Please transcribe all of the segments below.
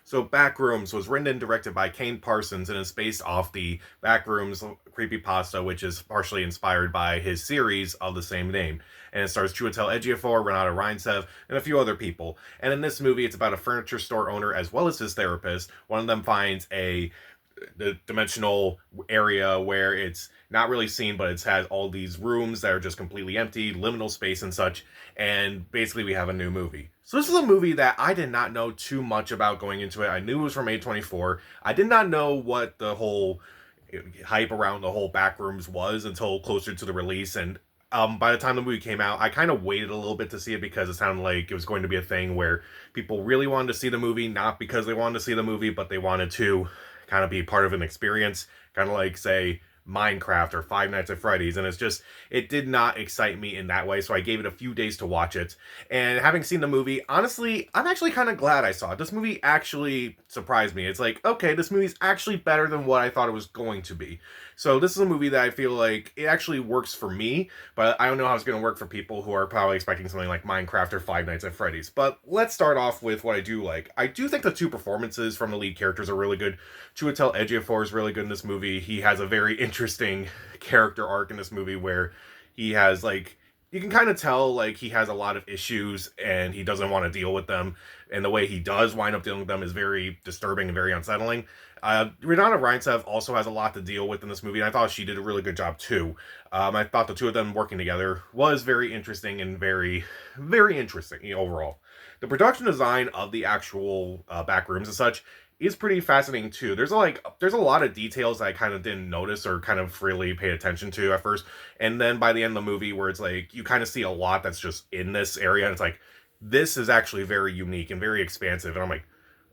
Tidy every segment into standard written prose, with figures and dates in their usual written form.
So Backrooms was written and directed by Kane Parsons and is based off the Backrooms creepypasta, which is partially inspired by his series of the same name. And it stars Chiwetel Ejiofor, Renata Reinsev, and a few other people. And in this movie, it's about a furniture store owner as well as his therapist. One of them finds a the dimensional area where it's not really seen, but it has all these rooms that are just completely empty, liminal space and such. And basically, we have a new movie. So this is a movie that I did not know too much about going into it. I knew it was from A24. I did not know what the whole hype around the whole Backrooms was until closer to the release. And by the time the movie came out, I kind of waited a little bit to see it because it sounded like it was going to be a thing where people really wanted to see the movie, not because they wanted to see the movie, but they wanted to kind of be part of an experience, kind of like, say, Minecraft or Five Nights at Freddy's. And it did not excite me in that way, so I gave it a few days to watch it. And having seen the movie, honestly, I'm actually kind of glad I saw it. This movie actually surprised me. It's like, okay, this movie's actually better than what I thought it was going to be. So this is a movie that I feel like it actually works for me, but I don't know how it's going to work for people who are probably expecting something like Minecraft or Five Nights at Freddy's. But let's start off with what I do like. I do think the two performances from the lead characters are really good. Chiwetel Ejiofor is really good in this movie. He has a very interesting character arc in this movie where he has like you can kind of tell like he has a lot of issues and he doesn't want to deal with them, and the way he does wind up dealing with them is very disturbing and very unsettling. Renata Reinsev also has a lot to deal with in this movie, and I thought she did a really good job too. I thought the two of them working together was very interesting and very, very interesting overall. The production design of the actual Backrooms and such is pretty fascinating too. There's a lot of details that I kind of didn't notice or kind of really paid attention to at first, and then by the end of the movie, where it's like you kind of see a lot that's just in this area, and it's like this is actually very unique and very expansive, and I'm like,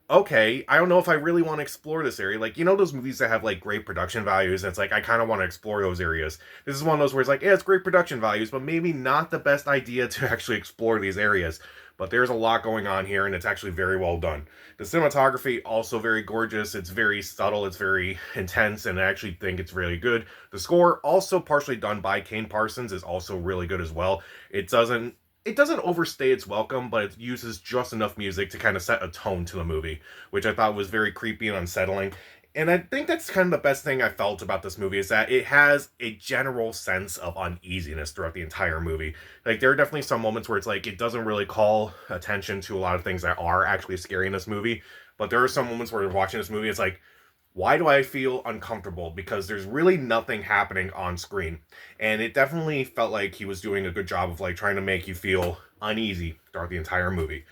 okay, I don't know if I really want to explore this area. Like, those movies that have like great production values, and it's like I kind of want to explore those areas. This is one of those where it's like, yeah, it's great production values, but maybe not the best idea to actually explore these areas. But there's a lot going on here, and it's actually very well done. The cinematography also very gorgeous. It's very subtle. It's very intense, and I actually think it's really good. The score, also partially done by Kane Parsons, is also really good as well. It doesn't overstay its welcome, but it uses just enough music to kind of set a tone to the movie, which I thought was very creepy and unsettling. And I think that's kind of the best thing I felt about this movie is that it has a general sense of uneasiness throughout the entire movie. Like, there are definitely some moments where it's like it doesn't really call attention to a lot of things that are actually scary in this movie. But there are some moments where you're watching this movie, it's like, why do I feel uncomfortable? Because there's really nothing happening on screen. And it definitely felt like he was doing a good job of like trying to make you feel uneasy throughout the entire movie.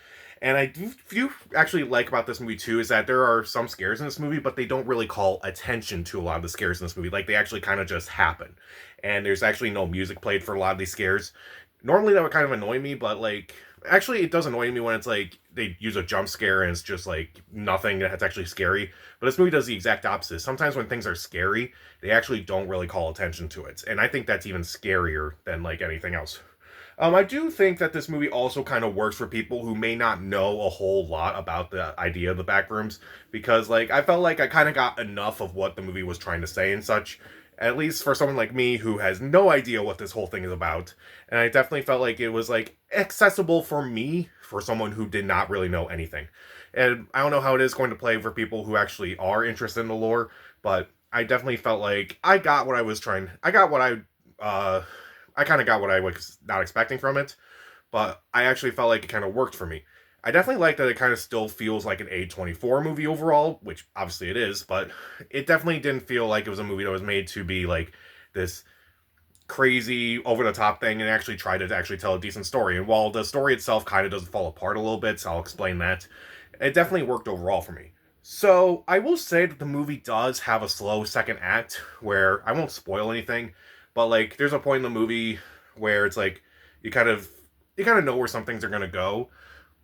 And I do actually like about this movie too is that there are some scares in this movie, but they don't really call attention to a lot of the scares in this movie. Like, they actually kind of just happen. And there's actually no music played for a lot of these scares. Normally that would kind of annoy me, but like actually it does annoy me when it's like they use a jump scare and it's just like nothing that's actually scary. But this movie does the exact opposite. Sometimes when things are scary, they actually don't really call attention to it. And I think that's even scarier than like anything else. I do think that this movie also kind of works for people who may not know a whole lot about the idea of the Backrooms, because like I felt like I kind of got enough of what the movie was trying to say and such, at least for someone like me who has no idea what this whole thing is about. And I definitely felt like it was like accessible for me, for someone who did not really know anything. And I don't know how it is going to play for people who actually are interested in the lore, but I definitely felt like I got what I was trying. I kind of got what I was not expecting from it, but I actually felt like it kind of worked for me. I definitely like that it kind of still feels like an A24 movie overall, which obviously it is, but it definitely didn't feel like it was a movie that was made to be like this crazy over the top thing and actually try to actually tell a decent story. And while the story itself kind of does fall apart a little bit, so I'll explain that, it definitely worked overall for me. So I will say that the movie does have a slow second act where I won't spoil anything, but like there's a point in the movie where it's like you kind of know where some things are gonna go,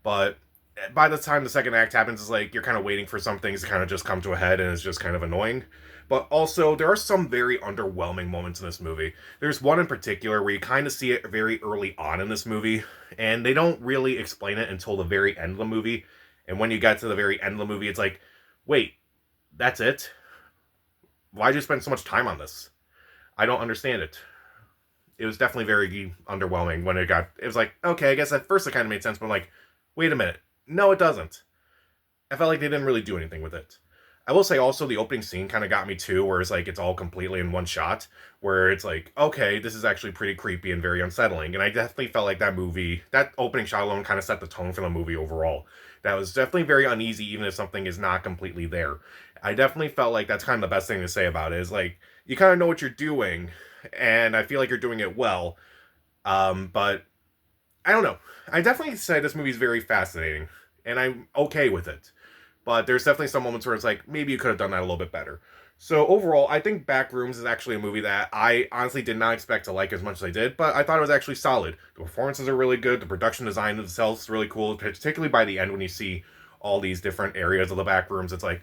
but by the time the second act happens, it's like you're kind of waiting for some things to kind of just come to a head, and it's just kind of annoying. But also, there are some very underwhelming moments in this movie. There's one in particular where you kind of see it very early on in this movie, and they don't really explain it until the very end of the movie. And when you get to the very end of the movie, it's like, wait, that's it? Why'd you spend so much time on this? I don't understand it. It was definitely very underwhelming when it was like, okay, I guess at first it kind of made sense, but I'm like, wait a minute. No, it doesn't. I felt like they didn't really do anything with it. I will say also the opening scene kind of got me too, where it's like it's all completely in one shot, where it's like, okay, this is actually pretty creepy and very unsettling. And I definitely felt like that opening shot alone kind of set the tone for the movie overall. That was definitely very uneasy, even if something is not completely there. I definitely felt like that's kind of the best thing to say about it is like, you kind of know what you're doing, and I feel like you're doing it well. But I don't know. I definitely say this movie is very fascinating, and I'm okay with it. But there's definitely some moments where it's like, maybe you could have done that a little bit better. So overall, I think Backrooms is actually a movie that I honestly did not expect to like as much as I did, but I thought it was actually solid. The performances are really good, the production design itself is really cool, particularly by the end when you see all these different areas of the Backrooms. It's like,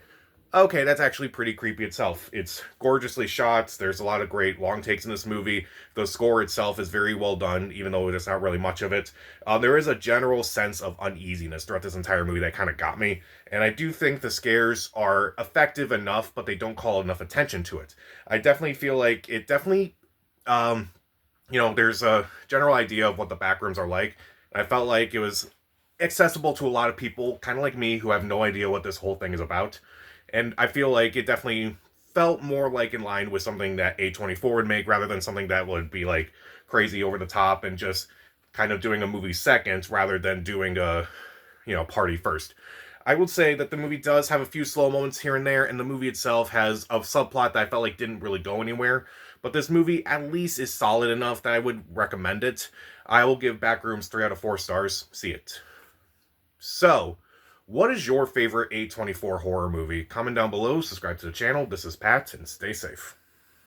okay, that's actually pretty creepy itself. It's gorgeously shot. There's a lot of great long takes in this movie. The score itself is very well done, even though there's not really much of it. There is a general sense of uneasiness throughout this entire movie that kind of got me. And I do think the scares are effective enough, but they don't call enough attention to it. I definitely feel like it definitely, um, there's a general idea of what the backrooms are like. I felt like it was accessible to a lot of people, kind of like me, who have no idea what this whole thing is about. And I feel like it definitely felt more like in line with something that A24 would make rather than something that would be like crazy over the top and just kind of doing a movie second rather than doing a, party first. I would say that the movie does have a few slow moments here and there, and the movie itself has a subplot that I felt like didn't really go anywhere. But this movie at least is solid enough that I would recommend it. I will give Backrooms 3 out of 4 stars. See it. So, what is your favorite A24 horror movie? Comment down below, subscribe to the channel. This is Pat, and stay safe.